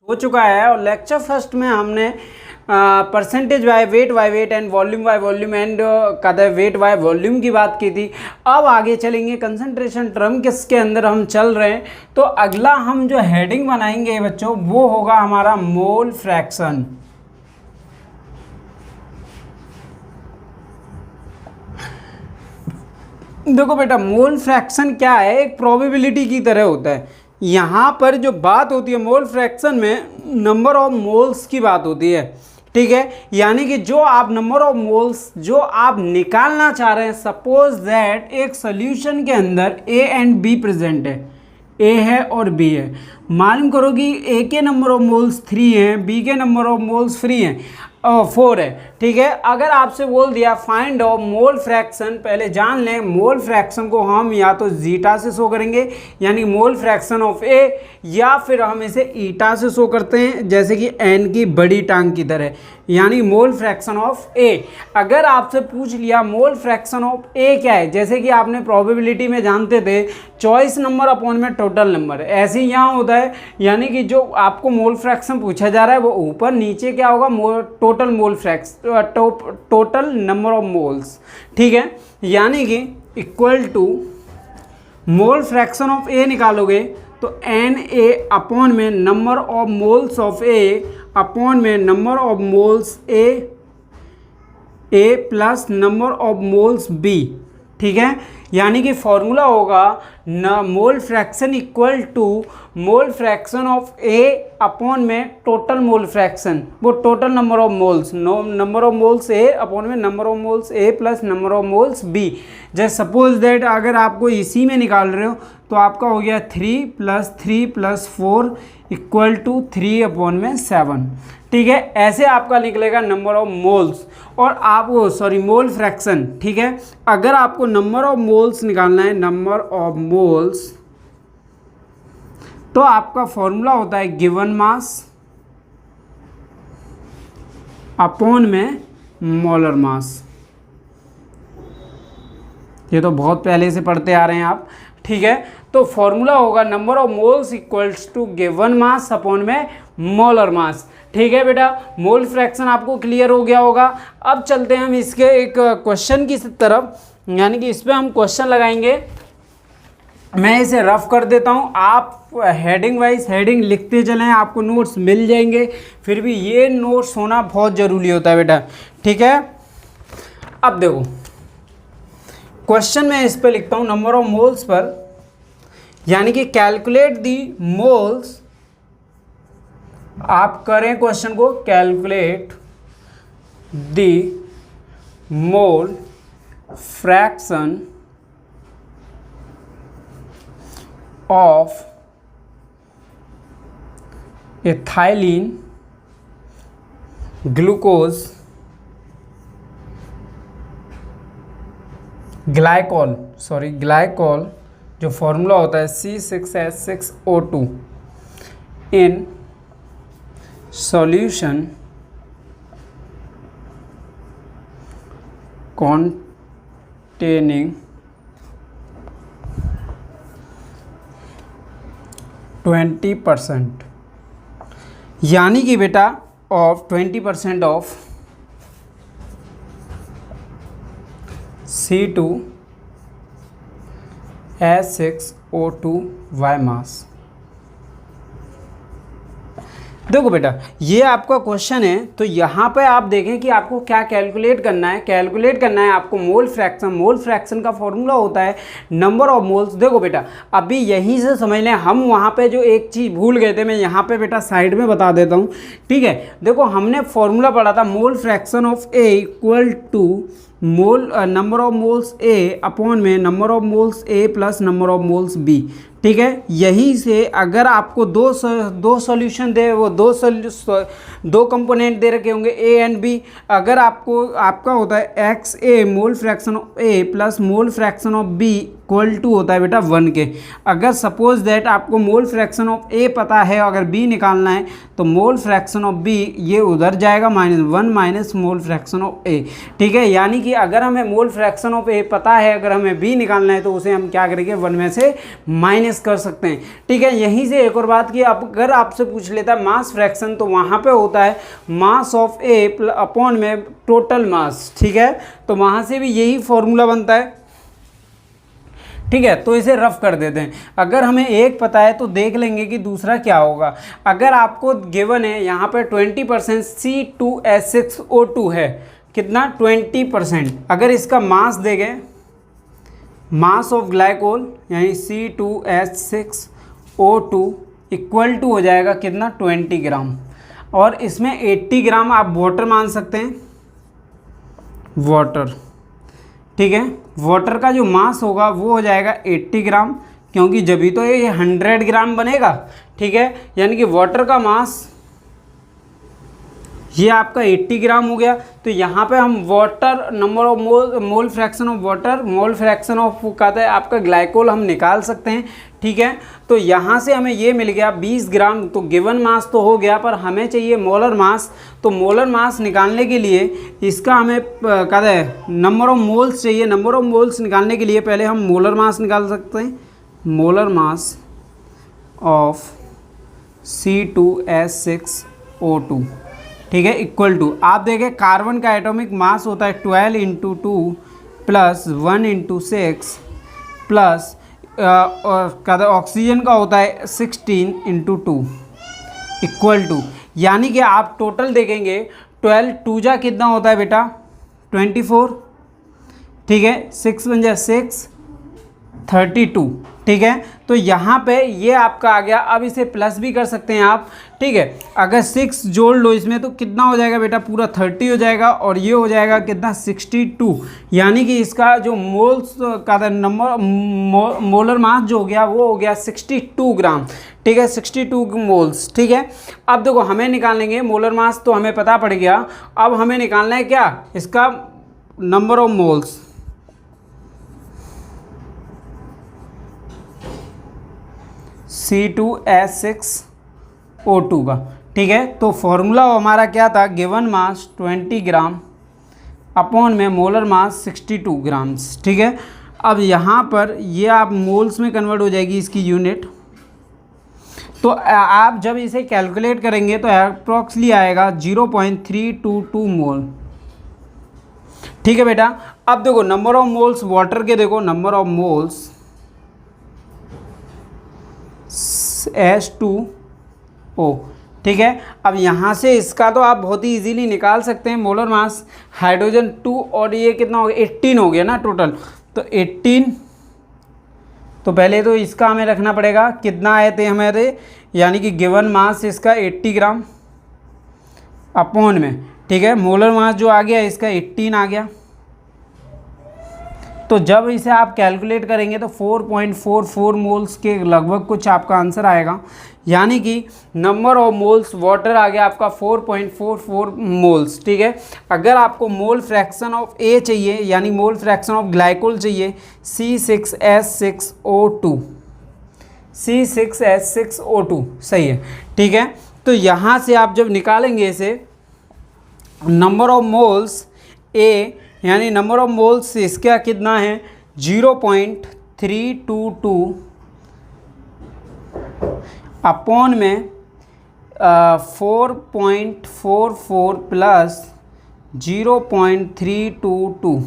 हो चुका है और लेक्चर फर्स्ट में हमने percentage by weight and volume by volume and weight by volume की बात की थी। अब आगे चलेंगे कंसंट्रेशन टर्म किसके अंदर हम चल रहे हैं। तो अगला हम जो हेडिंग बनाएंगे बच्चों वो होगा हमारा मोल फ्रैक्शन। देखो बेटा मोल फ्रैक्शन क्या है, एक प्रोबेबिलिटी की तरह होता है। यहाँ पर जो बात होती है मोल फ्रैक्शन में नंबर ऑफ मोल्स की बात होती है, ठीक है। यानी कि जो आप नंबर ऑफ मोल्स जो आप निकालना चाह रहे हैं, सपोज दैट एक सोल्यूशन के अंदर ए एंड बी प्रेजेंट है, ए है और बी है। मालूम करो कि ए के नंबर ऑफ मोल्स 3 हैं, बी के नंबर ऑफ मोल्स 4 है, ठीक है। अगर आपसे बोल दिया फाइंड ऑफ मोल फ्रैक्शन, पहले जान लें मोल फ्रैक्शन को हम या तो जीटा से शो करेंगे यानी मोल फ्रैक्शन ऑफ ए, या फिर हम इसे ईटा से शो करते हैं जैसे कि एन की बड़ी टांग की तरह, यानी मोल फ्रैक्शन ऑफ ए। अगर आपसे पूछ लिया मोल फ्रैक्शन ऑफ ए क्या है, जैसे कि आपने प्रोबेबिलिटी में जानते थे चॉइस नंबर अपॉन में टोटल नंबर, ऐसे ही यहाँ होता है। यानी कि जो आपको मोल फ्रैक्शन पूछा जा रहा है वो ऊपर नीचे क्या होगा, total mole fraction, total number of moles, ठीक है। यानी कि equal to mole fraction of A निकालोगे तो एन ए अपॉन में number of moles of A upon में number of moles A plus number of moles B, ठीक है। यानी कि फॉर्मूला होगा न mole fraction equal to mole fraction of A upon में टोटल मोल फ्रैक्शन, वो total number of moles, number of moles A upon में number of moles A plus number of moles B. जैसे suppose that अगर आपको इसी में निकाल रहे हो तो आपका हो गया 3 + 4 इक्वल टू 3 अपॉन में 7, ठीक है। ऐसे आपका निकलेगा नंबर ऑफ मोल्स और आप वो मोल फ्रैक्शन, ठीक है। अगर आपको नंबर ऑफ मोल्स निकालना है, नंबर ऑफ मोल्स, तो आपका फॉर्मूला होता है गिवन मास अपॉन में मोलर मास। ये तो बहुत पहले से पढ़ते आ रहे हैं आप, ठीक है। तो फॉर्मूला होगा number of moles equals to given mass upon में मोलर मास, ठीक है बेटा। मोल फ्रैक्शन आपको क्लियर हो गया होगा। अब चलते हैं हम इसके एक क्वेश्चन की तरफ, यानी कि इस पर हम क्वेश्चन लगाएंगे। मैं इसे रफ कर देता हूँ, आप हेडिंग वाइज हेडिंग लिखते चलें, आपको नोट्स मिल जाएंगे। फिर भी ये नोट्स होना बहुत ज़रूरी होता है बेटा, ठीक है। अब देखो क्वेश्चन में इस पर लिखता हूँ नंबर ऑफ मोल्स पर, यानी कि कैलकुलेट दी मोल्स। आप करें क्वेश्चन को, calculate the mole fraction of ethylene glucose glycol जो फॉर्मूला होता है C6H6O2 इन सॉल्यूशन containing 20%, यानी कि बेटा ऑफ 20% ऑफ C2H6O2 Y मास। देखो बेटा ये आपका क्वेश्चन है, तो यहाँ पे आप देखें कि आपको क्या कैलकुलेट करना है। कैलकुलेट करना है आपको मोल फ्रैक्शन का फॉर्मूला होता है नंबर ऑफ मोल्स। देखो बेटा अभी यहीं से समझ लें, हम वहाँ पे जो एक चीज़ भूल गए थे, मैं यहाँ पे बेटा साइड में बता देता हूँ, ठीक है। देखो हमने फॉर्मूला पढ़ा था mole fraction of A equal to mole number of moles A upon में number of moles A plus number of moles B, ठीक है। यहीं से अगर आपको दो सॉल्यूशन दे, वो दो कंपोनेंट दे रखे होंगे ए एंड बी। अगर आपका होता है X A mole fraction of A plus mole fraction of B equal to होता है बेटा 1 के। अगर सपोज दैट आपको मोल फ्रैक्शन ऑफ ए पता है, अगर बी निकालना है तो मोल फ्रैक्शन ऑफ बी ये उधर जाएगा -1 माइनस मोल फ्रैक्शन ऑफ ए, ठीक है। यानी कि अगर हमें मोल फ्रैक्शन ऑफ ए पता है, अगर हमें बी निकालना है तो उसे हम क्या करेंगे 1 में से माइनस ऑप्टिमाइज कर सकते हैं। ठीक है, यहीं से एक और बात की, अगर आपसे पूछ लेता है मास फ्रैक्शन तो वहाँ पे होता है मास ऑफ ए अपॉन में टोटल मास। ठीक है, तो वहाँ से भी यही फॉर्मूला बनता है। ठीक है, तो इसे रफ कर देते हैं। अगर हमें एक पता है तो देख लेंगे कि दूसरा क्या होगा। अगर आपको गिवन है यहाँ पर 20% C2H6O2 है, कितना 20%, अगर इसका मास देंगे, मास ऑफ ग्लाइकोल यानी C2H6O2 इक्वल टू हो जाएगा कितना 20 ग्राम, और इसमें 80 ग्राम आप वाटर मान सकते हैं, वाटर। ठीक है, वाटर का जो मास होगा वो हो जाएगा 80 ग्राम, क्योंकि जब तो ये 100 ग्राम बनेगा। ठीक है, यानी कि वाटर का मास ये आपका 80 ग्राम हो गया। तो यहाँ पे हम water number of mole fraction of water, mole fraction of कहता है आपका ग्लाइकोल हम निकाल सकते हैं। ठीक है, तो यहाँ से हमें ये मिल गया 20 ग्राम। तो गिवन मास तो हो गया, पर हमें चाहिए मोलर मास। तो मोलर मास निकालने के लिए इसका हमें कहता है नंबर ऑफ मोल्स चाहिए। नंबर ऑफ मोल्स निकालने के लिए पहले हम मोलर मास निकाल सकते हैं, मोलर मास ऑफ C2H6O2। ठीक है, इक्वल टू, आप देखें कार्बन का एटॉमिक मास होता है 12 × 2 प्लस 1 × 6 प्लस ऑक्सीजन का होता है 16 × 2 इक्वल टू, यानी कि आप टोटल देखेंगे 12 2 जा कितना होता है बेटा 24। ठीक है, 6 1 जा 6 32। ठीक है, तो यहाँ पे ये आपका आ गया। अब इसे प्लस भी कर सकते हैं आप। ठीक है, अगर 6 जोड़ लो इसमें तो कितना हो जाएगा बेटा, पूरा 30 हो जाएगा, और ये हो जाएगा कितना 62, यानी कि इसका जो मोल्स का नंबर मोलर मास जो हो गया वो हो गया 62 ग्राम। ठीक है, 62 मोल्स। ठीक है, अब देखो हमें निकालेंगे मोलर मास, तो हमें पता पड़ गया। अब हमें निकालना है क्या, इसका नंबर ऑफ मोल्स। C2H6O2 का। ठीक है, तो फॉर्मूला हमारा क्या था, गिवन मास 20 ग्राम अपॉन में मोलर मास 62 ग्राम्स। ठीक है, अब यहाँ पर ये आप मोल्स में कन्वर्ट हो जाएगी इसकी यूनिट। तो आप जब इसे कैलकुलेट करेंगे तो अप्रॉक्सली आएगा 0.322 मोल। ठीक है बेटा, अब देखो नंबर ऑफ मोल्स वाटर के, देखो नंबर ऑफ मोल्स H2O। ठीक है, अब यहाँ से इसका तो आप बहुत ही इजीली निकाल सकते हैं मोलर मास। हाइड्रोजन 2 और ये कितना हो गया 18 हो गया ना टोटल, तो 18। तो पहले तो इसका हमें रखना पड़ेगा, कितना आए थे हमारे, यानी कि गिवन मास इसका 80 ग्राम अपॉन में। ठीक है, मोलर मास जो आ गया इसका 18 आ गया। तो जब इसे आप कैलकुलेट करेंगे तो 4.44 मोल्स के लगभग कुछ आपका आंसर आएगा, यानी कि नंबर ऑफ मोल्स वाटर आ गया आपका 4.44 मोल्स। ठीक है, अगर आपको मोल फ्रैक्शन ऑफ ए चाहिए यानी मोल फ्रैक्शन ऑफ ग्लाइकोल चाहिए C6H6O2, C6H6O2 सही है। ठीक है, तो यहाँ से आप जब निकालेंगे इसे नंबर ऑफ मोल्स ए यानी नंबर ऑफ मोल्स इसका कितना है 0.322 अपॉन में 4.44 प्लस 0.322।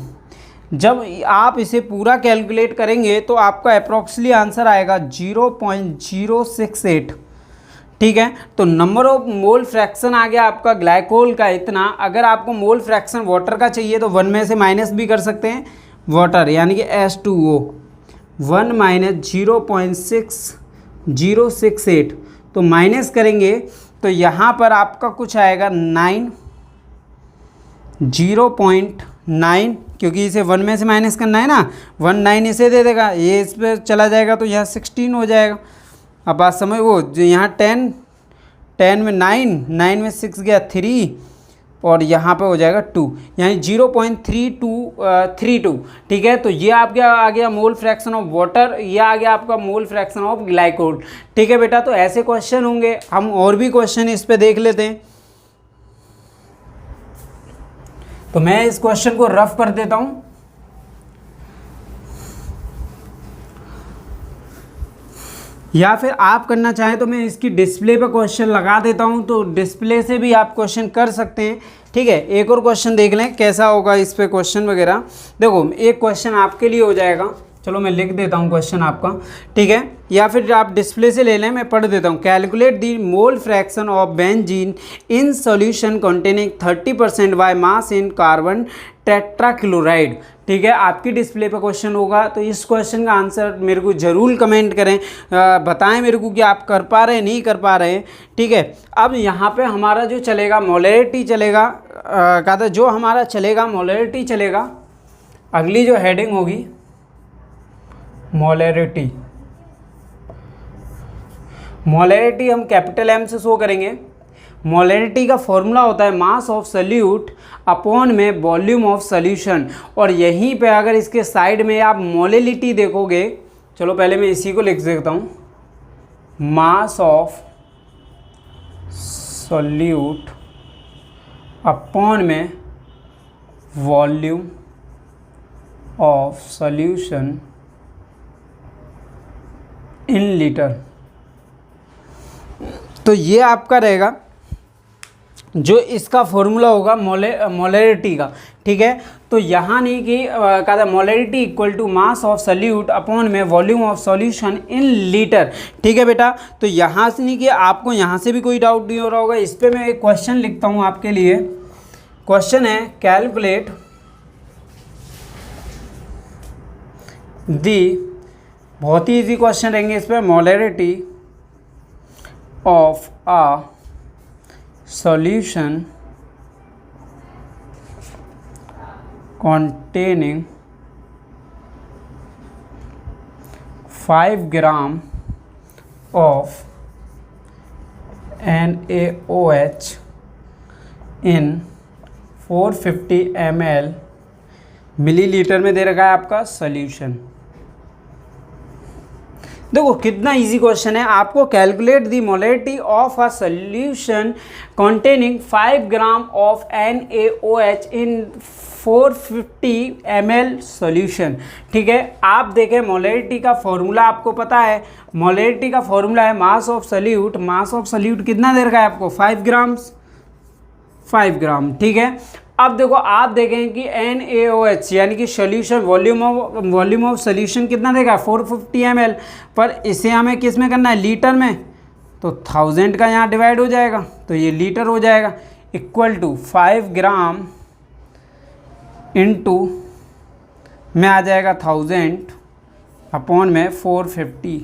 जब आप इसे पूरा कैलकुलेट करेंगे तो आपका अप्रॉक्सली आंसर आएगा 0.068। ठीक है, तो नंबर ऑफ मोल फ्रैक्शन आ गया आपका ग्लाइकोल का इतना। अगर आपको मोल फ्रैक्शन वाटर का चाहिए तो 1 में से माइनस भी कर सकते हैं वाटर, यानी कि H2O 1 माइनस 0.6068। तो माइनस करेंगे तो यहाँ पर आपका कुछ आएगा 0.9, क्योंकि इसे 1 में से माइनस करना है ना, 1 9 इसे दे देगा, ये इस पर चला जाएगा तो यहाँ 16 हो जाएगा। अब बात समझ, वो जो यहाँ 10 में 9 में 6 गया 3 और यहाँ पे हो जाएगा 2, यानी 0.3232। ठीक है, तो ये आपका आ गया मोल फ्रैक्शन ऑफ वाटर, ये आ गया आपका मोल फ्रैक्शन ऑफ ग्लाइकोल। ठीक है बेटा, तो ऐसे क्वेश्चन होंगे। हम और भी क्वेश्चन इस पे देख लेते हैं। तो मैं इस क्वेश्चन को रफ कर देता हूँ। या फिर आप करना चाहें तो मैं इसकी डिस्प्ले पे क्वेश्चन लगा देता हूं, तो डिस्प्ले से भी आप क्वेश्चन कर सकते हैं। ठीक है, एक और क्वेश्चन देख लें कैसा होगा इस पे क्वेश्चन वगैरह। देखो एक क्वेश्चन आपके लिए हो जाएगा, चलो मैं लिख देता हूँ क्वेश्चन आपका। ठीक है, या फिर आप डिस्प्ले से ले लें, मैं पढ़ देता हूँ। Calculate the mole fraction of benzene in solution containing 30% by mass in carbon tetrachloride. ठीक है, आपकी डिस्प्ले पे क्वेश्चन होगा, तो इस क्वेश्चन का आंसर मेरे को ज़रूर कमेंट करें, बताएं मेरे को कि आप कर पा रहे हैं नहीं कर पा रहे हैं। ठीक है, अब यहाँ पे हमारा जो चलेगा मोलैरिटी चलेगा, कहा था जो हमारा चलेगा मोलैरिटी चलेगा। अगली जो हेडिंग होगी मोलैरिटी, मोलैरिटी हम कैपिटल एम से शो करेंगे। मोलैरिटी का फॉर्मूला होता है मास ऑफ सॉल्यूट अपॉन में वॉल्यूम ऑफ सॉल्यूशन, और यहीं पे अगर इसके साइड में आप मोलैलिटी देखोगे, चलो पहले मैं इसी को लिख देता हूँ, मास ऑफ सॉल्यूट अपॉन में volume of solution in litre. तो ये आपका रहेगा जो इसका फॉर्मूला होगा मोलैरिटी का। ठीक है, तो यहाँ नहीं कि कहा था molarity equal to mass of solute upon में volume of solution in litre. ठीक है बेटा, तो यहाँ से नहीं कि आपको यहाँ से भी कोई डाउट नहीं हो रहा होगा। इस पर मैं एक क्वेश्चन लिखता हूँ आपके लिए। क्वेश्चन है कैलकुलेट दी, बहुत ही इजी क्वेश्चन रहेंगे इस पर, molarity of a solution containing 5 gram of NaOH in 450 ml millilitre में दे रखा है आपका सॉल्यूशन। देखो कितना इजी क्वेश्चन है। आपको calculate the molarity of a solution containing 5 gram of NaOH in 450 ml solution. ठीक है, आप देखें मोलैरिटी का फॉर्मूला आपको पता है, मोलैरिटी का फॉर्मूला है मास of solute. Mass of solute कितना दे रखा है आपको, 5 ग्राम। ठीक है, अब देखो आप देखें कि NaOH यानी कि सोल्यूशन वॉल्यूम ऑफ सोल्यूशन कितना देगा 450 ml, पर इसे हमें किस में करना है, लीटर में, तो 1000 का यहाँ डिवाइड हो जाएगा तो ये लीटर हो जाएगा, इक्वल टू 5 ग्राम इंटू में आ जाएगा 1000 अपॉन में 450।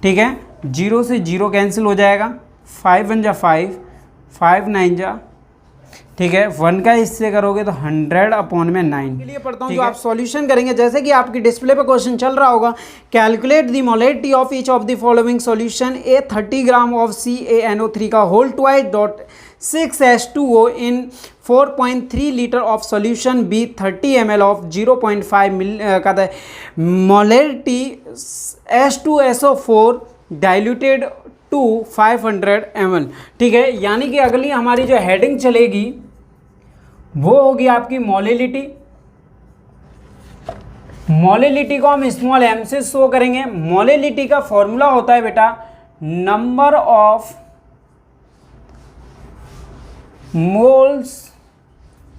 ठीक है, 0 से 0 कैंसिल हो जाएगा, 5 1 जा 5, 5 9 जा, ठीक है, 1 का इससे करोगे तो 100 अपॉन में 9 के लिए पढ़ता हूँ जो आप सॉल्यूशन करेंगे। जैसे कि आपकी डिस्प्ले पे क्वेश्चन चल रहा होगा, calculate the molarity of each of the following solution. A 30 gram of CaNO3 का whole twice dot 6H2O in 4.3 litre of solution. B 30 ml of 0.5 मिल कहता है molarity H2SO4 diluted to 500 ml। ठीक है, यानी कि अगली हमारी जो हेडिंग चलेगी वो होगी आपकी मोलैलिटी। मोलैलिटी को हम स्मॉल m से शो करेंगे। मोलैलिटी का फॉर्मूला होता है बेटा number of moles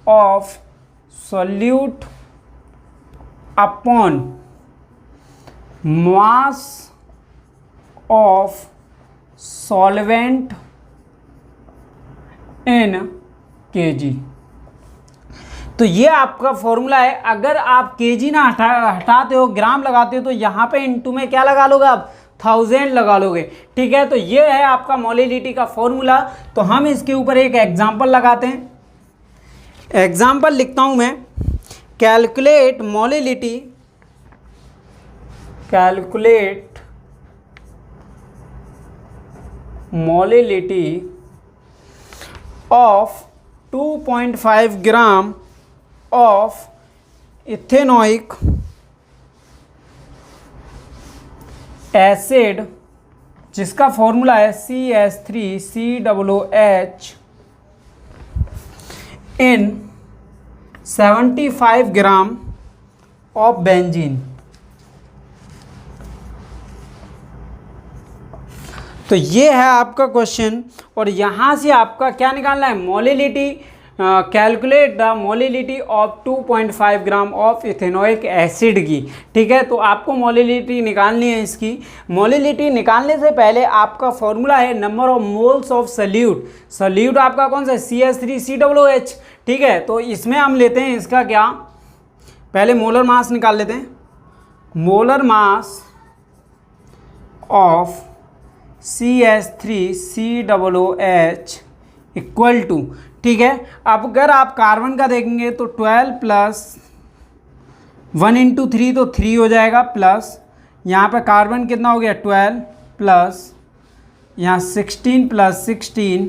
of solute upon mass of solvent in kg। तो ये आपका फॉर्मूला है। अगर आप kg ना हटाते हो, ग्राम लगाते हो, तो यहाँ पे इनटू में क्या लगा लोगे आप, 1000 लगा लोगे। ठीक है, तो ये है आपका मोलैलिटी का फॉर्मूला। तो हम इसके ऊपर एक एग्जांपल लगाते हैं। एग्जांपल लिखता हूँ मैं, calculate molality, calculate molality of 2.5 gram of ethanoic acid, जिसका फॉर्मूला है CH3COOH in 75 gram of benzene. तो ये है आपका क्वेश्चन, और यहाँ से आपका क्या निकालना है, molality, calculate the molality of 2.5 gram of ethanoic acid की। ठीक है, तो आपको मोलिलिटी निकालनी है। इसकी मोलिलिटी निकालने से पहले आपका फॉर्मूला है number of moles of solute. Solute आपका कौन सा है, CH3COOH। ठीक है, तो इसमें हम लेते हैं इसका क्या, पहले मोलर मास निकाल लेते हैं। Molar mass of CH3COOH equal to, ठीक है, अब अगर आप कार्बन का देखेंगे तो 12 प्लस 1 इंटू 3 तो 3 हो जाएगा, प्लस यहाँ पे कार्बन कितना हो गया 12 प्लस यहाँ 16 प्लस 16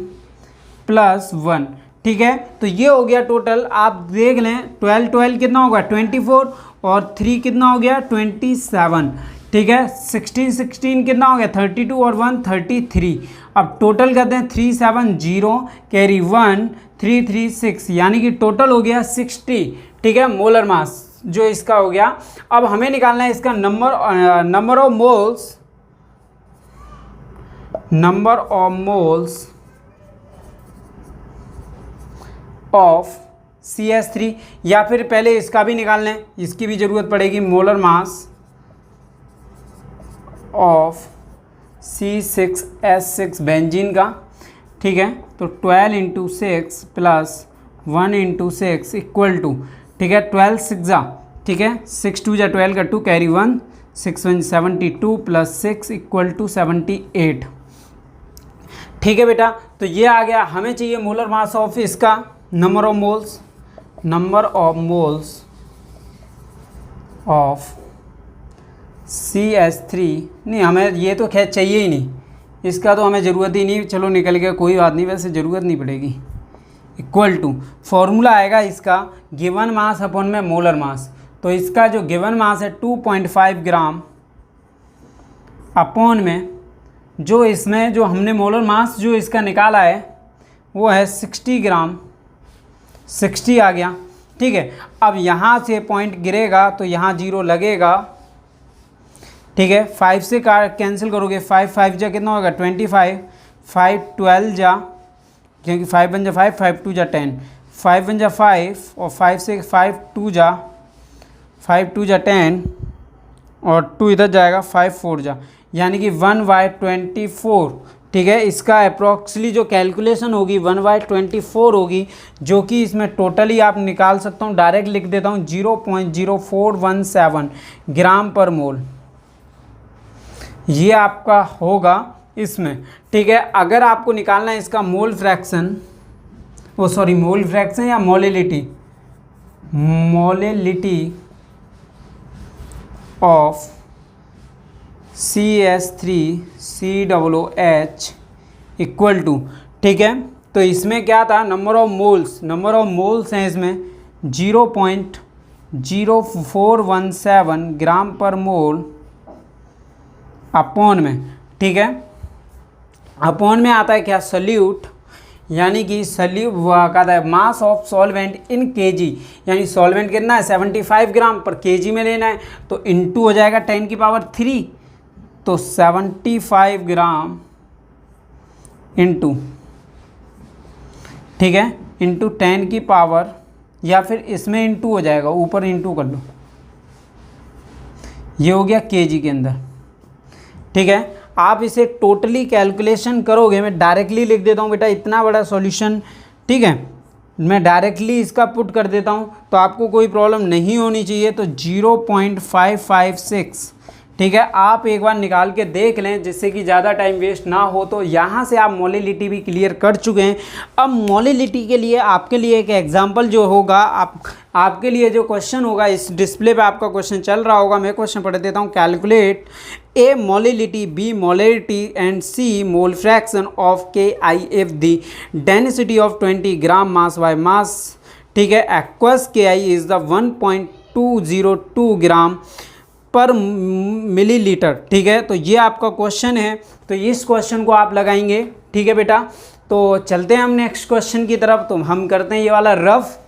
प्लस 1। ठीक है, तो ये हो गया टोटल, आप देख लें 12 12 कितना होगा 24 और 3 कितना हो गया 27। ठीक है, 16 16 कितना हो गया 32 और 1 33। अब टोटल करते हैं 370 कैरी 1 336, यानी कि टोटल हो गया 60। ठीक है, मोलर मास जो इसका हो गया। अब हमें निकालना है इसका number of moles of CH3, या फिर पहले इसका भी निकाल लें, इसकी भी ज़रूरत पड़ेगी। Molar mass of C6H6 benzene का। ठीक है, तो 12 into 6 plus 1 into 6 equal to, ठीक है, 12 6 जा, ठीक है, 6 2 जा 12 का 2 कैरी 1 6 1 72 प्लस 6 इक्वल टू 78। ठीक है बेटा, तो ये आ गया। हमें चाहिए मोलर मास ऑफ इसका number of moles of CH3, नहीं हमें ये तो खैर चाहिए ही नहीं, इसका तो हमें ज़रूरत ही नहीं, चलो निकल गया, कोई बात नहीं, वैसे ज़रूरत नहीं पड़ेगी। इक्वल टू फॉर्मूला आएगा इसका गिवन मास अपॉन में मोलर मास। तो इसका जो गिवन मास है 2.5 ग्राम अपॉन में जो इसमें जो हमने मोलर मास जो इसका निकाला है वो है 60 ग्राम, 60 आ गया। ठीक है, अब यहाँ से पॉइंट गिरेगा तो यहाँ 0 लगेगा। ठीक है, 5 से कैंसिल करोगे, 5 5 जा कितना होगा 25, 5 12 जा, क्योंकि 5 बन जा 5, 5 2 जा 10, 5 बन जा 5 और 5 से 5 2 जा 10 और 2 इधर जाएगा 5 4 जा, यानी कि 1/24। ठीक है, इसका अप्रॉक्सली जो कैलकुलेशन होगी 1/24 होगी, जो कि इसमें टोटली आप निकाल सकता हूँ, डायरेक्ट लिख देता हूँ 0.0417 ग्राम पर मोल, ये आपका होगा इसमें। ठीक है, अगर आपको निकालना है इसका मोल फ्रैक्शन या molality of CH3COOH equal to, ठीक है, तो इसमें क्या था नंबर ऑफ मोल्स हैं इसमें 0.0417 ग्राम पर मोल अपॉन में। ठीक है, अपॉन में आता है क्या सल्यूट, यानी कि सल्यूट कहता है mass of solvent in KG, यानी सॉल्वेंट कितना है 75 ग्राम पर केजी में लेना है, तो इनटू हो जाएगा 10 की पावर 3, तो 75 ग्राम इंटू, ठीक है, इंटू 10 की पावर, या फिर इसमें इंटू हो जाएगा, ऊपर इंटू कर लो, ये हो गया केजी के अंदर। ठीक है, आप इसे टोटली कैलकुलेशन करोगे, मैं डायरेक्टली लिख देता हूँ बेटा, इतना बड़ा सॉल्यूशन। ठीक है, मैं डायरेक्टली इसका पुट कर देता हूँ, तो आपको कोई प्रॉब्लम नहीं होनी चाहिए। तो 0.556, ठीक है, आप एक बार निकाल के देख लें जिससे कि ज़्यादा टाइम वेस्ट ना हो। तो यहाँ से आप मोलिलिटी भी क्लियर कर चुके हैं। अब मोलिलिटी के लिए आपके लिए एक एग्जांपल जो होगा, आपके लिए जो क्वेश्चन होगा, इस डिस्प्ले पे आपका क्वेश्चन चल रहा होगा, मैं क्वेश्चन पढ़ देता हूँ। Calculate A molality, B molality and C mole fraction of KI if the density of 20 gram mass by mass. ठीक है, aqueous KI is the 1.202 gram per millilitre. ठीक है, तो ये आपका क्वेश्चन है, तो इस क्वेश्चन को आप लगाएंगे। ठीक है बेटा, तो चलते हैं हम नेक्स्ट क्वेश्चन की तरफ। तो हम करते हैं ये वाला रफ,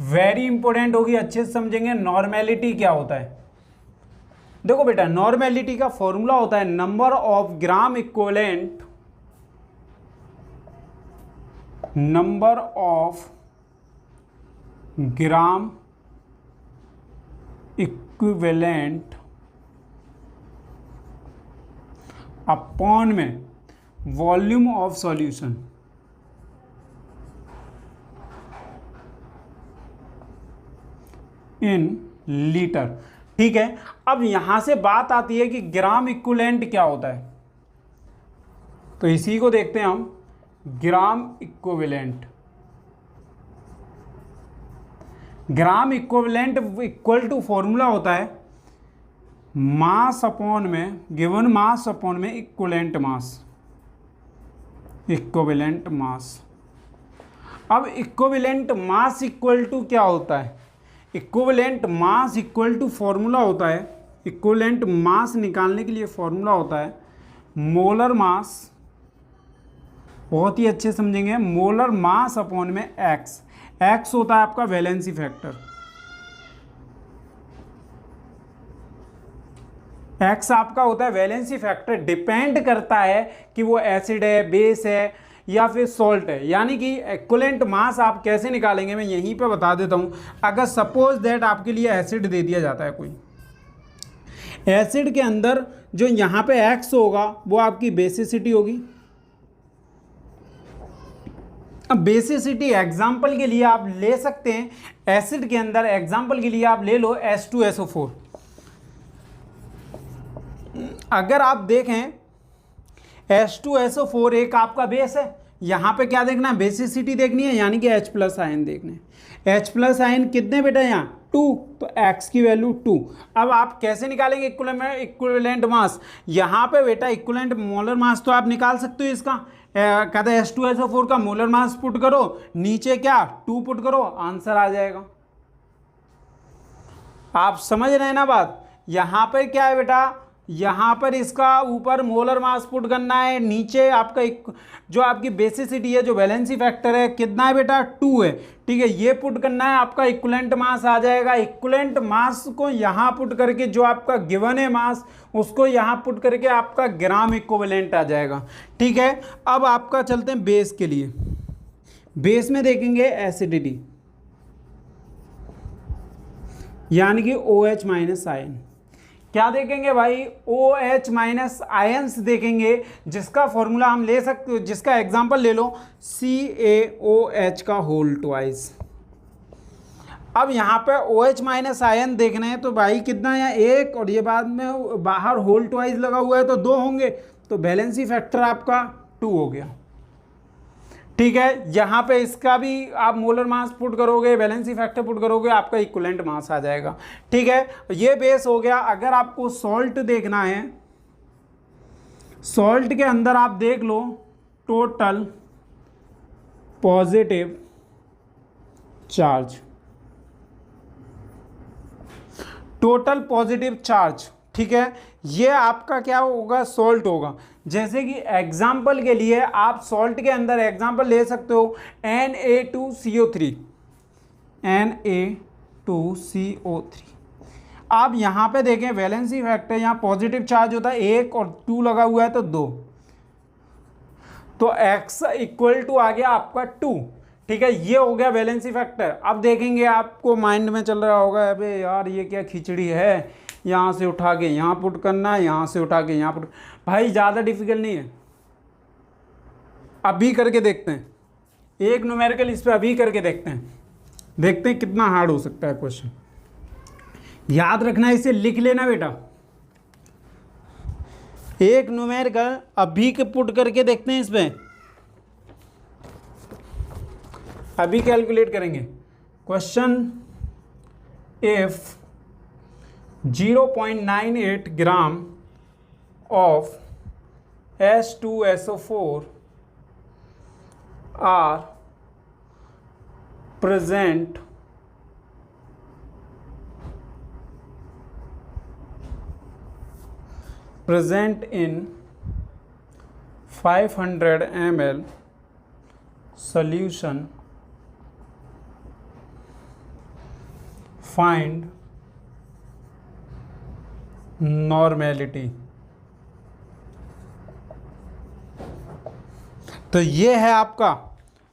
वेरी इंपॉर्टेंट होगी, अच्छे से समझेंगे नॉर्मेलिटी क्या होता है। देखो बेटा, नॉर्मेलिटी का फॉर्मूला होता है number of gram equivalent, number of gram equivalent upon में volume of solution. In litre. ठीक है, अब यहां से बात आती है कि ग्राम इक्विवेलेंट क्या होता है, तो इसी को देखते हैं हम। Gram equivalent, gram equivalent equal to formula होता है मास अपॉन में, गिवन मास अपॉन में इक्विवेलेंट मास, इक्विवेलेंट मास। अब इक्विवेलेंट मास इक्वल टू क्या होता है, equivalent mass equal to formula होता है, इक्विवेलेंट मास निकालने के लिए फॉर्मूला होता है मोलर मास, बहुत ही अच्छे समझेंगे, मोलर मास अपॉन में एक्स। एक्स होता है आपका वैलेंसी फैक्टर, एक्स आपका होता है वैलेंसी फैक्टर। डिपेंड करता है कि वो एसिड है, बेस है या फिर सॉल्ट है। यानी कि इक्विवेलेंट मास आप कैसे निकालेंगे मैं यहीं पे बता देता हूं। अगर सपोज दैट आपके लिए एसिड दे दिया जाता है कोई, एसिड के अंदर जो यहां पे एक्स होगा वो आपकी बेसिसिटी होगी। अब बेसिसिटी एग्जाम्पल के लिए आप ले सकते हैं, एसिड के अंदर एग्जाम्पल के लिए आप ले लो H2SO4। अगर आप देखें H2SO4 एक आपका बेस है, यहाँ पे क्या देखना है, बेसिसिटी देखनी है, यानी कि H प्लस आयन देखने। H प्लस आयन कितने बेटा यहाँ 2, तो X की वैल्यू 2। अब आप कैसे निकालेंगे इक्विवेलेंट मास, यहाँ पे बेटा इक्विवेलेंट मोलर मास तो आप निकाल सकते हो इसका। कहते हैं H2SO4 का मोलर मास पुट करो, नीचे क्या 2 पुट करो, आंसर आ जाएगा। आप समझ रहे हैं ना बात। यहाँ पर क्या है बेटा, यहाँ पर इसका ऊपर मोलर मास पुट करना है, नीचे आपका जो आपकी बेसिसिटी है, जो वैलेंसी फैक्टर है कितना है बेटा 2 है। ठीक है, ये पुट करना है, आपका इक्विवेलेंट मास आ जाएगा। इक्विवेलेंट मास को यहाँ पुट करके जो आपका गिवन है मास, उसको यहाँ पुट करके आपका ग्राम इक्विवेलेंट आ जाएगा। ठीक है, अब आपका चलते हैं बेस के लिए। बेस में देखेंगे एसिडिटी, यानी कि OH माइनस आयन। क्या देखेंगे भाई, OH माइनस आयंस देखेंगे, जिसका फॉर्मूला हम ले सकते हो, जिसका एग्जांपल ले लो CaOH का होल ट्वाइस। अब यहाँ पे OH माइनस आयन देखना है तो भाई कितना है, 1, और ये बाद में बाहर होल ट्वाइस लगा हुआ है तो 2 होंगे, तो बैलेंसी फैक्टर आपका 2 हो गया। ठीक है, यहाँ पे इसका भी आप मोलर मास पुट करोगे, बैलेंसी फैक्टर पुट करोगे, आपका इक्विवेलेंट मास आ जाएगा। ठीक है, ये बेस हो गया। अगर आपको सॉल्ट देखना है, सॉल्ट के अंदर आप देख लो total positive charge, total positive charge. ठीक है, ये आपका क्या होगा, सॉल्ट होगा। जैसे कि एग्जाम्पल के लिए आप सॉल्ट के अंदर एग्जाम्पल ले सकते हो Na2CO3, Na2CO3। आप यहाँ पे देखें वैलेंसी फैक्टर, यहाँ पॉजिटिव चार्ज होता है 1 और 2 लगा हुआ है तो 2, तो X इक्वल टू आ गया आपका 2। ठीक है, ये हो गया वैलेंसी फैक्टर। अब देखेंगे आपको माइंड में चल रहा होगा, अबे यार ये क्या खिचड़ी है, यहाँ से उठा के यहाँ पुट करना है, यहाँ से उठा के यहाँ पुट। भाई ज़्यादा डिफिकल्ट नहीं है, अभी करके देखते हैं। एक न्यूमेरिकल इस पर अभी करके देखते हैं कितना हार्ड हो सकता है क्वेश्चन। याद रखना, इसे लिख लेना बेटा। एक न्यूमेरिकल अभी के पुट करके देखते हैं, इस पर अभी कैलकुलेट करेंगे। Question if 0.98 gram of H2SO4 are present in 500 ml solution, find normality. तो ये है आपका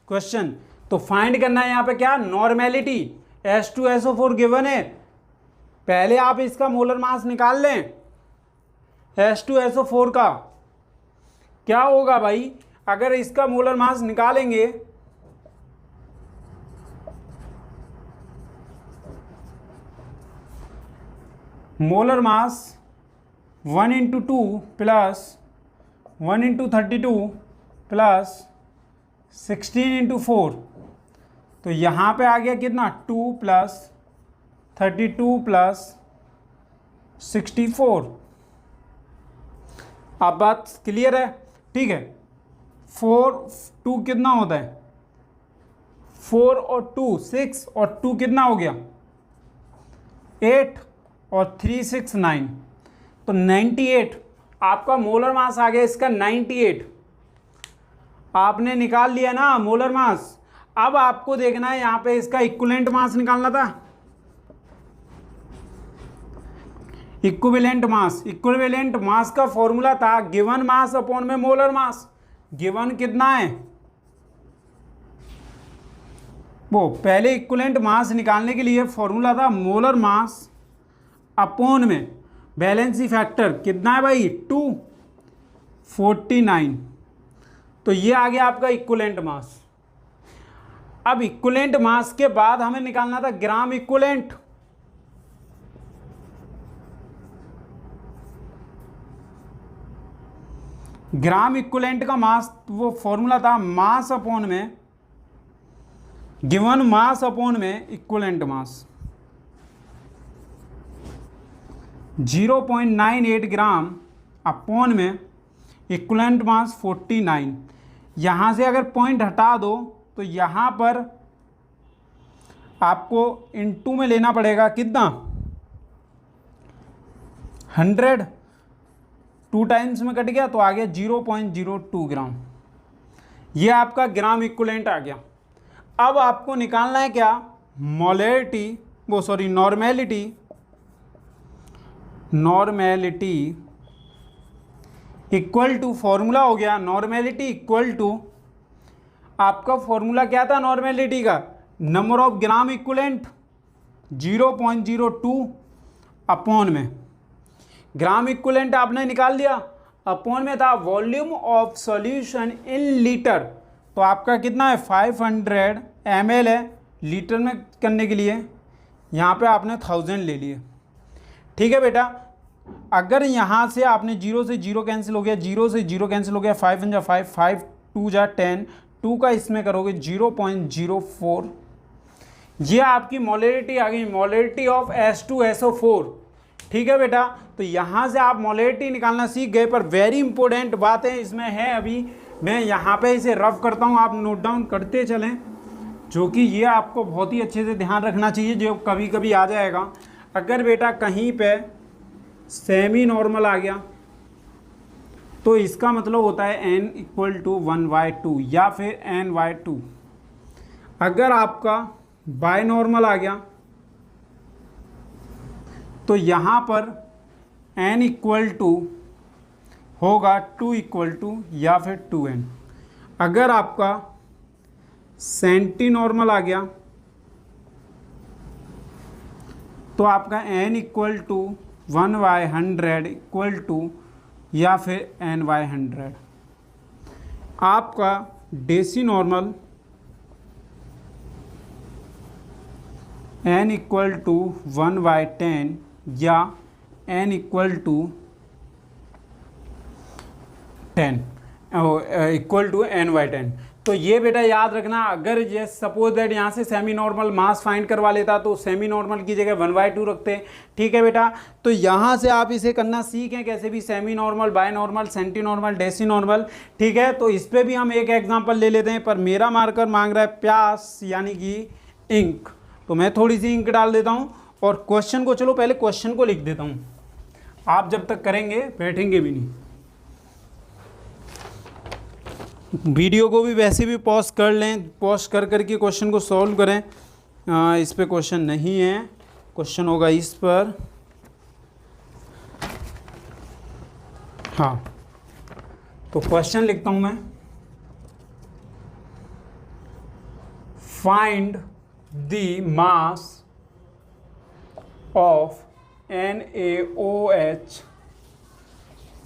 क्वेश्चन। तो फाइंड करना है यहाँ पे क्या, नॉर्मेलिटी। H2SO4 गिवन है, पहले आप इसका मोलर मास निकाल लें H2SO4 का। क्या होगा भाई, अगर इसका मोलर मास निकालेंगे मोलर मास 1 × 2 प्लस 1 × 32 प्लस 16 × 4, तो यहाँ पे आ गया कितना 2 प्लस 32 प्लस 64। अब बात क्लियर है, ठीक है। 4 2 कितना होता है, 4 और 2 6 और 2 कितना हो गया 8 और 3 6 9, तो 98 आपका मोलर मास आ गया इसका 98। आपने निकाल लिया ना मोलर मास। अब आपको देखना है यहाँ पे इसका इक्विवेलेंट मास निकालना था। इक्विवेलेंट मास का फॉर्मूला था गिवन मास अपॉन में मोलर मास। गिवन कितना है, वो पहले इक्विवेलेंट मास निकालने के लिए फॉर्मूला था मोलर मास अपॉन में बैलेंसी फैक्टर कितना है भाई 249। तो ये आ गया आपका इक्विवेलेंट मास। अब इक्विवेलेंट मास के बाद हमें निकालना था ग्राम इक्विवेलेंट। ग्राम इक्विवेलेंट का मास, वो फॉर्मूला था मास अपॉन में गिवन मास अपॉन में इक्विवेलेंट मास। 0.98 ग्राम अपॉन में इक्विवेलेंट मास 49। यहाँ से अगर पॉइंट हटा दो तो यहाँ पर आपको इनटू में लेना पड़ेगा कितना 100, 2 टाइम्स में कट गया तो आ गया 0.02 ग्राम। ये आपका ग्राम इक्विवेलेंट आ गया। अब आपको निकालना है क्या नॉर्मेलिटी इक्वल टू, फॉर्मूला हो गया नॉर्मेलिटी इक्वल टू, आपका फॉर्मूला क्या था नॉर्मेलिटी का, number of gram equivalent 0.02 upon में ग्राम इक्विवेलेंट आपने निकाल दिया, अपॉन में था volume of solution in litre. तो आपका कितना है 500 ml है, लीटर में करने के लिए यहाँ पे आपने 1000 ले लिए। ठीक है बेटा, अगर यहाँ से आपने 0 से 0 कैंसिल हो गया, 0 से 0 कैंसिल हो गया, 5 × 5 5 2 × 10, 2 का इसमें करोगे 0.04। ये आपकी मोलरिटी आ गई, मोलरिटी ऑफ H2SO4। ठीक है बेटा, तो यहाँ से आप मोलरिटी निकालना सीख गए, पर वेरी इंपॉर्टेंट बातें इसमें है। अभी मैं यहाँ पे इसे रफ करता हूँ, आप नोट डाउन करते चलें, जो कि ये आपको बहुत ही अच्छे से ध्यान रखना चाहिए, जो कभी कभी आ जाएगा। अगर बेटा कहीं पे सेमी नॉर्मल आ गया तो इसका मतलब होता है n = 1/2 या फिर n/2। अगर आपका बाय नॉर्मल आ गया तो यहाँ पर n = होगा 2 = या फिर 2n। अगर आपका सेंटी नॉर्मल आ गया तो आपका n = 1/100 या फिर n/100। आपका डेसी नॉर्मल n = 1/10 या n = 10 n/10। तो ये बेटा याद रखना, अगर ये सपोज दैट यहाँ से सेमी नॉर्मल मास फाइंड करवा लेता तो सेमी नॉर्मल की जगह 1/2 रखते। ठीक है बेटा, तो यहाँ से आप इसे करना सीखें कैसे भी, semi normal, bi normal, centi normal, deci normal. ठीक है, तो इस पर भी हम एक एग्जांपल ले लेते हैं, पर मेरा मार्कर मांग रहा है प्यास यानी कि इंक, तो मैं थोड़ी सी इंक डाल देता हूँ और क्वेश्चन को, चलो पहले क्वेश्चन को लिख देता हूँ, आप जब तक करेंगे बैठेंगे भी नहीं। वीडियो को भी वैसे भी पॉज कर लें, पॉज कर करके क्वेश्चन को सॉल्व करें। इस पे क्वेश्चन नहीं है, क्वेश्चन होगा इस पर। हाँ, तो क्वेश्चन लिखता हूं मैं, find the mass of NaOH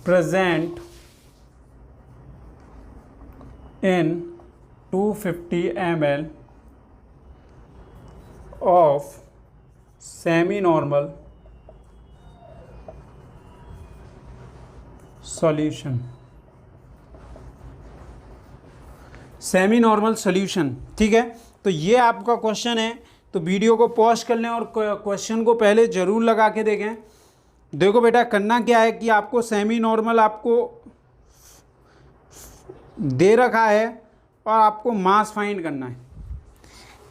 present in 250 ml of semi-normal solution। Semi normal solution, ठीक है। तो ये आपका क्वेश्चन है, तो वीडियो को पॉज कर लें और क्वेश्चन को पहले ज़रूर लगा के देखें। देखो बेटा, करना क्या है कि आपको सेमी नॉर्मल आपको दे रखा है और आपको मास फाइंड करना है।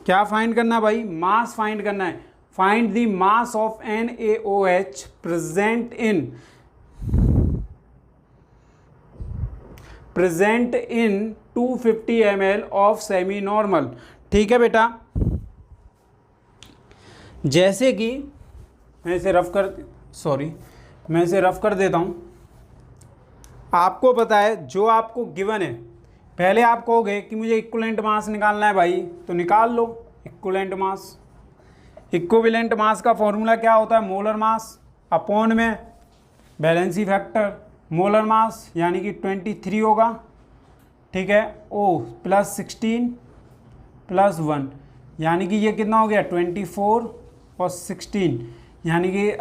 क्या फाइंड करना है भाई? मास फाइंड करना है। Find the mass of NaOH present in 250 ml of semi normal, ठीक है बेटा। जैसे कि मैं इसे रफ कर देता हूँ। आपको पता है जो आपको गिवन है, पहले आप कहोगे कि मुझे इक्विवेलेंट मास निकालना है भाई, तो निकाल लो इक्विवेलेंट मास। इक्विवेलेंट मास का फॉर्मूला क्या होता है? मोलर मास अपॉन में वैलेंसी फैक्टर, मोलर मास यानी कि 23 होगा, ठीक है। O प्लस 16 प्लस 1 यानी कि ये कितना हो गया? 24 और 16 यानी कि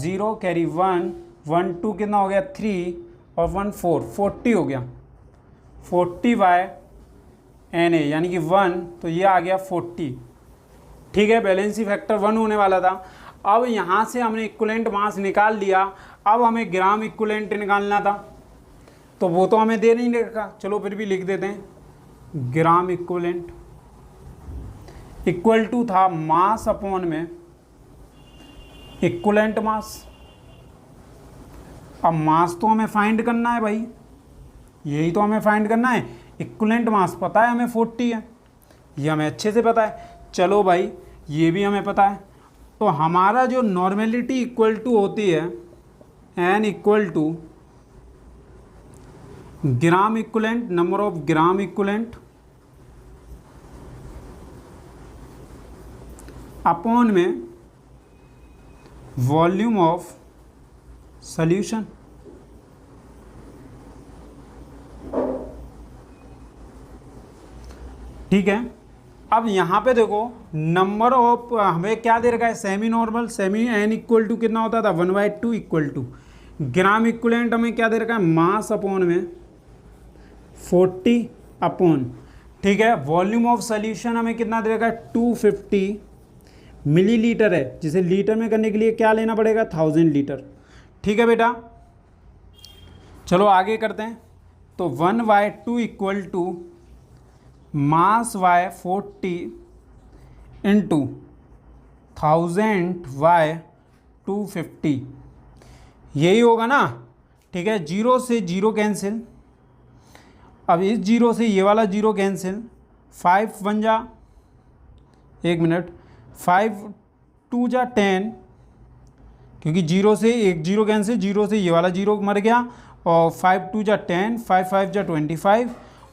0 कैरी 1 1 2 कितना हो गया? 3 और 1 4 40 हो गया। 40/Na यानी कि 1, तो ये आ गया 40, ठीक है। बैलेंसी फैक्टर 1 होने वाला था। अब यहाँ से हमने इक्विवेलेंट मास निकाल लिया। अब हमें ग्राम इक्विवेलेंट निकालना था, तो वो तो हमें दे नहीं रखा, चलो फिर भी लिख देते हैं। ग्राम इक्विवेलेंट इक्वल टू था मास अपॉन में इक्विवेलेंट मास। अब मास तो हमें फाइंड करना है भाई, यही तो हमें फाइंड करना है। इक्विवेलेंट मास पता है हमें 40 है, ये हमें अच्छे से पता है। चलो भाई, ये भी हमें पता है। तो हमारा जो नॉर्मेलिटी इक्वल टू होती है N equal to gram equivalent, number of gram equivalent upon में वॉल्यूम ऑफ सॉल्यूशन। ठीक है। अब यहाँ पे देखो नंबर ऑफ हमें क्या दे रखा है? Semi normal, semi N equal to कितना होता था? 1/2 इक्वल टू ग्राम इक्विवेलेंट हमें क्या दे रखा है? मास अपॉन में 40 अपॉन, ठीक है। वॉल्यूम ऑफ सॉल्यूशन हमें कितना दे रखा है? 250 मिलीलीटर है, जिसे लीटर में करने के लिए क्या लेना पड़ेगा? 1000 लीटर, ठीक है बेटा। चलो आगे करते हैं। तो 1/2 equal to mass by 40 into 1000/250, यही होगा ना, ठीक है। 0 से 0 कैंसिल, अब इस 0 से ये वाला 0 कैंसिल, 5 1 जा, 1 मिनट, 5 2 जा 10, क्योंकि 0 से 1 0 कैंसिल, 0 से ये वाला 0 मर गया, और 5 2 जा 10, 5 5 जा 25,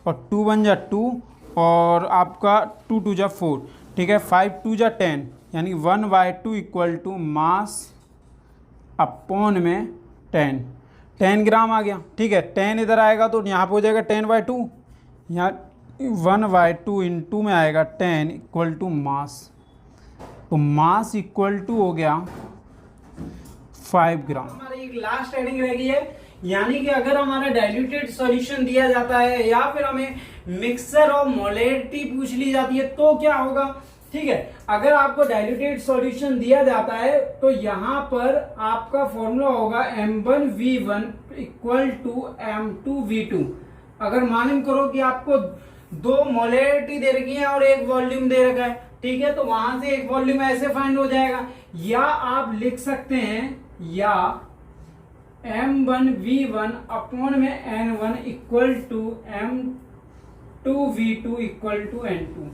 और 2 1 जा 2, और आपका 2 2 जा 4, ठीक है। 5 2 जा 10 यानी 1/2 इक्वल टू मास अपॉन में 10 ग्राम आ गया, ठीक है। 10 इधर आएगा तो यहाँ पे हो जाएगा 10/2, यहाँ 1/2 इंटू में आएगा 10 इक्वल टू मास, तो मास इक्वल टू हो गया 5 ग्राम। हमारी एक लास्ट हेडिंग रह गई है, यानी कि अगर हमारा डाइल्यूटेड सॉल्यूशन दिया जाता है या फिर हमें मिक्सचर और मोलेरिटी पूछ ली जाती है तो क्या होगा, ठीक है। अगर आपको डाइल्यूटेड सॉल्यूशन दिया जाता है तो यहाँ पर आपका फॉर्मूला होगा M1V1 इक्वल टू M2V2। अगर मालूम करो कि आपको 2 मोलेरिटी दे रखी है और 1 वॉल्यूम दे रखा है, ठीक है, तो वहां से 1 वॉल्यूम ऐसे फाइंड हो जाएगा। या आप लिख सकते हैं, या M1V1 अपॉन में N1 equal to M2V2 equal to N2,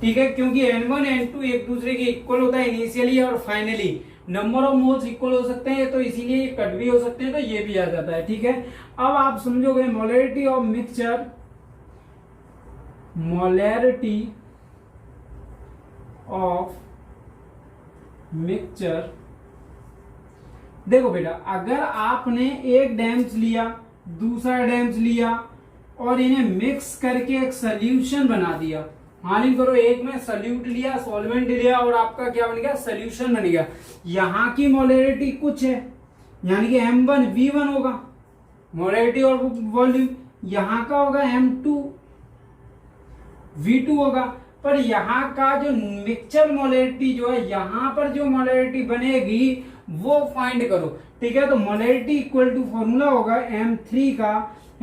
ठीक है, क्योंकि N1 N2 एक दूसरे के इक्वल होता है इनिशियली और finally. Number of moles equal हो सकते हैं, तो इसीलिए ये कट भी हो सकते हैं, तो ये भी आ जाता है। ठीक है, अब आप समझोगे molarity of mixture, molarity of mixture. देखो बेटा, अगर आपने एक डैम्स लिया, दूसरा डैम्स लिया और इन्हें मिक्स करके एक सोल्यूशन बना दिया, मानी करो एक में सल्यूट लिया, सॉल्वेंट लिया और आपका क्या बन गया, सोल्यूशन बन गया। यहां की मोलैरिटी कुछ है, यानी कि M1 V1 होगा मोलैरिटी और वॉल्यूम, यहां का होगा M2 V2 होगा। पर यहाँ का जो मिक्सचर मोलैरिटी जो है, यहां पर जो मोलैरिटी बनेगी वो फाइंड करो। ठीक है, तो मोलैरिटी इक्वल टू फॉर्मूला होगा M3 का,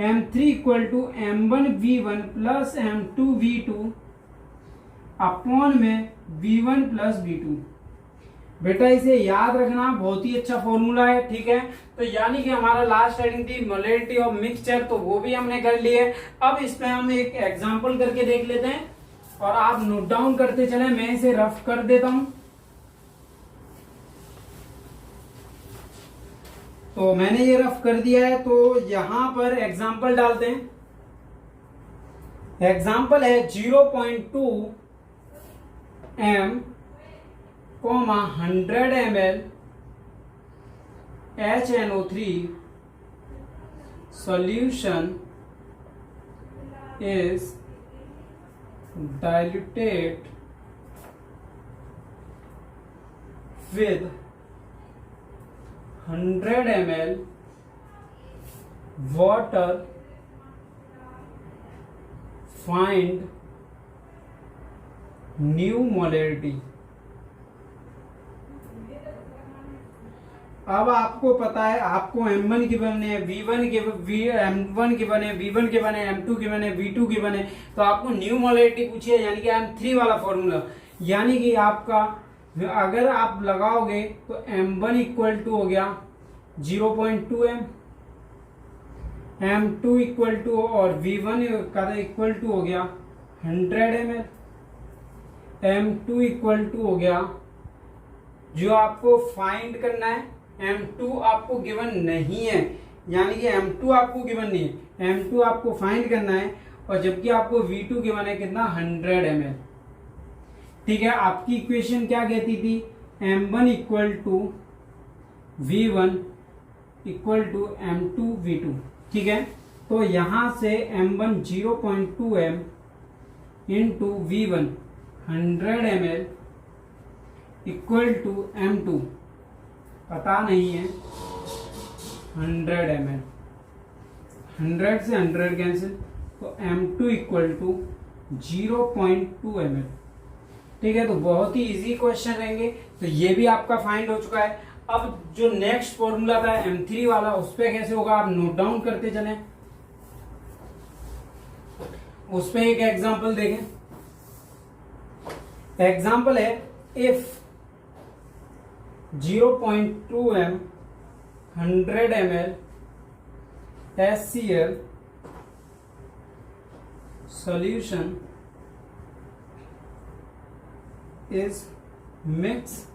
M3 equal to M1 V1 plus M2 V2 upon में V1 प्लस V2। बेटा इसे याद रखना, बहुत ही अच्छा फॉर्मूला है। ठीक है, तो यानी कि हमारा लास्ट हेडिंग थी मोलैरिटी ऑफ मिक्सचर, तो वो भी हमने कर ली है। अब इसमें हम एक एग्जांपल करके देख लेते हैं और आप नोट डाउन करते चले, मैं इसे रफ कर देता हूं। तो मैंने ये रफ कर दिया है, तो यहां पर एग्जांपल डालते हैं। एग्जांपल है 0.2 m, 100 ml HNO3 solution is diluted with 100 ml water, find new molarity। अब आपको पता है, आपको M1 की बने, V1 के M1 के बने, V1 के बने, M2 के बने, V2 के बने, तो आपको न्यू मोलैरिटी पूछी है, यानी कि M3 वाला फॉर्मूला। यानी कि आपका अगर आप लगाओगे तो M1 इक्वल टू हो गया 0.2 m, M2 इक्वल टू और V1 का इक्वल टू हो गया 100 ml, M2 इक्वल टू हो गया, जो आपको फाइंड करना है M2 आपको गिवन नहीं है, यानी कि M2 आपको गिवन नहीं है, M2 आपको फाइंड करना है, और जबकि आपको V2 गिवन है कितना, 100 ml। ठीक है, आपकी इक्वेशन क्या कहती थी, M1 equal to V1 equal to M2 V2। ठीक है, तो यहां से M1 0.2 m into V1 100 ml equal to M2 पता नहीं है 100 ml, 100 से 100 कैंसिल, तो M2 इक्वल टू 0.2 ml। ठीक है, तो बहुत ही इजी क्वेश्चन रहेंगे, तो ये भी आपका फाइंड हो चुका है। अब जो नेक्स्ट फॉर्मूला था M3 वाला, उस पे कैसे होगा आप नोट डाउन करते चलें। उस पे एक एग्जांपल देखें। एग्जांपल है if 0.2 m 100 ml HCl solution is mixed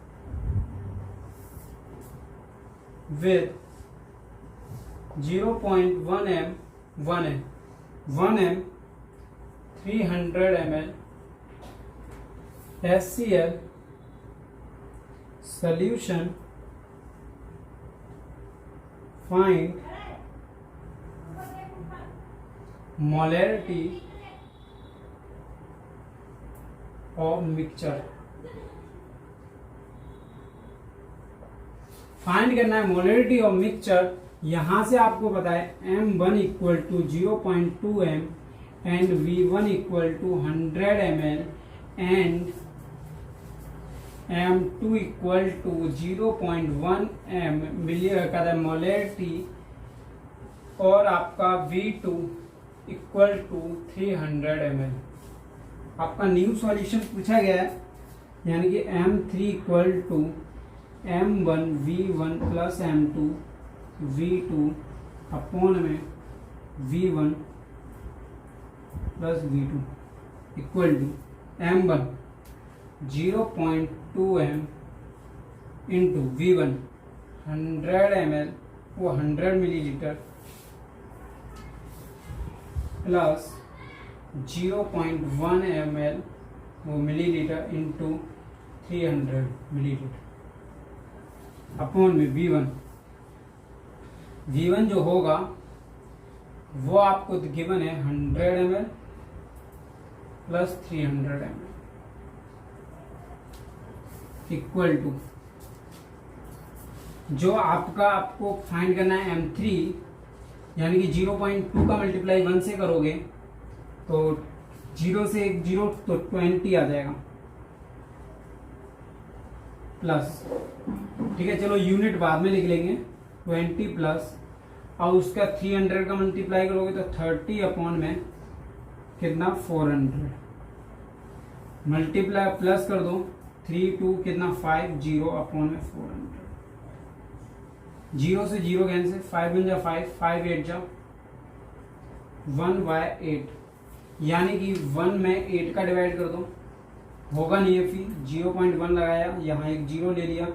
with 0.1 m 1 m 300 ml HCl solution, find molarity of mixture। Find करना है मोलैरिटी ऑफ मिक्सचर। यहां से आपको पता है M1 equal to 0.2 m and V1 equal to 100 ml and M2 equal to 0.1 m molarity, और आपका V2 equal to 300 ml। आपका न्यू सॉल्यूशन पूछा गया है, यानी कि M3 equal to M1 V1 plus M2 V2 upon में V1 plus V2 equal to M1 0.2 m into V1 100 ml वो 100 मिलीलीटर प्लस 0.1 ml वो मिलीलीटर इंटू 300 मिलीलीटर अपॉन में V1 जो होगा वो आपको गिवन है 100 ml plus 300 ml equal to जो आपको फाइंड करना है M3 यानी कि 0.2 का मल्टीप्लाई 1 से करोगे तो 0 से 1 0 तो 20 आ जाएगा प्लस, ठीक है चलो यूनिट बाद में लिख लेंगे 20 प्लस, और उसका 300 का मल्टीप्लाई करोगे तो 30 अपॉन में कितना 400 मल्टीप्लाई प्लस कर दो 3 2 कितना 5 0 अपॉन में 400 0 से 0 कैंसिल 5 1 जा 5 5 8 जा 1/8 यानी कि 1 में 8 का डिवाइड कर दो होगा नहीं है, फिर 0.1 लगाया यहाँ एक 0 ले लिया 8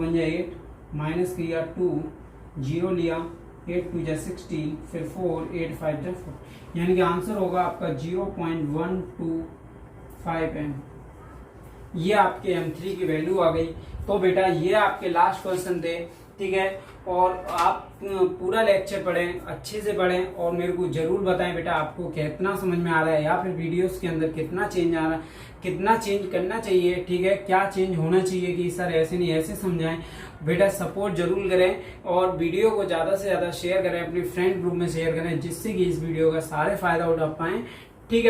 1 जा 8 माइनस किया 2 0 लिया 8 2 जा 16 फिर 4 8 5 जा 4 यानी कि आंसर होगा आपका 0.125 m। ये आपके M3 की वैल्यू आ गई। तो बेटा ये आपके लास्ट क्वेश्चन थे, ठीक है, और आप पूरा लेक्चर पढ़ें, अच्छे से पढ़ें और मेरे को जरूर बताएं बेटा आपको कितना समझ में आ रहा है या फिर वीडियोस के अंदर कितना चेंज आ रहा है, कितना चेंज करना चाहिए, ठीक है, क्या चेंज होना चाहिए कि सर ऐसे नहीं ऐसे समझाएं। बेटा सपोर्ट जरूर करें और वीडियो को ज़्यादा से ज़्यादा शेयर करें, अपनी फ्रेंड ग्रुप में शेयर करें जिससे कि इस वीडियो का सारे फायदा उठा पाएं, ठीक है।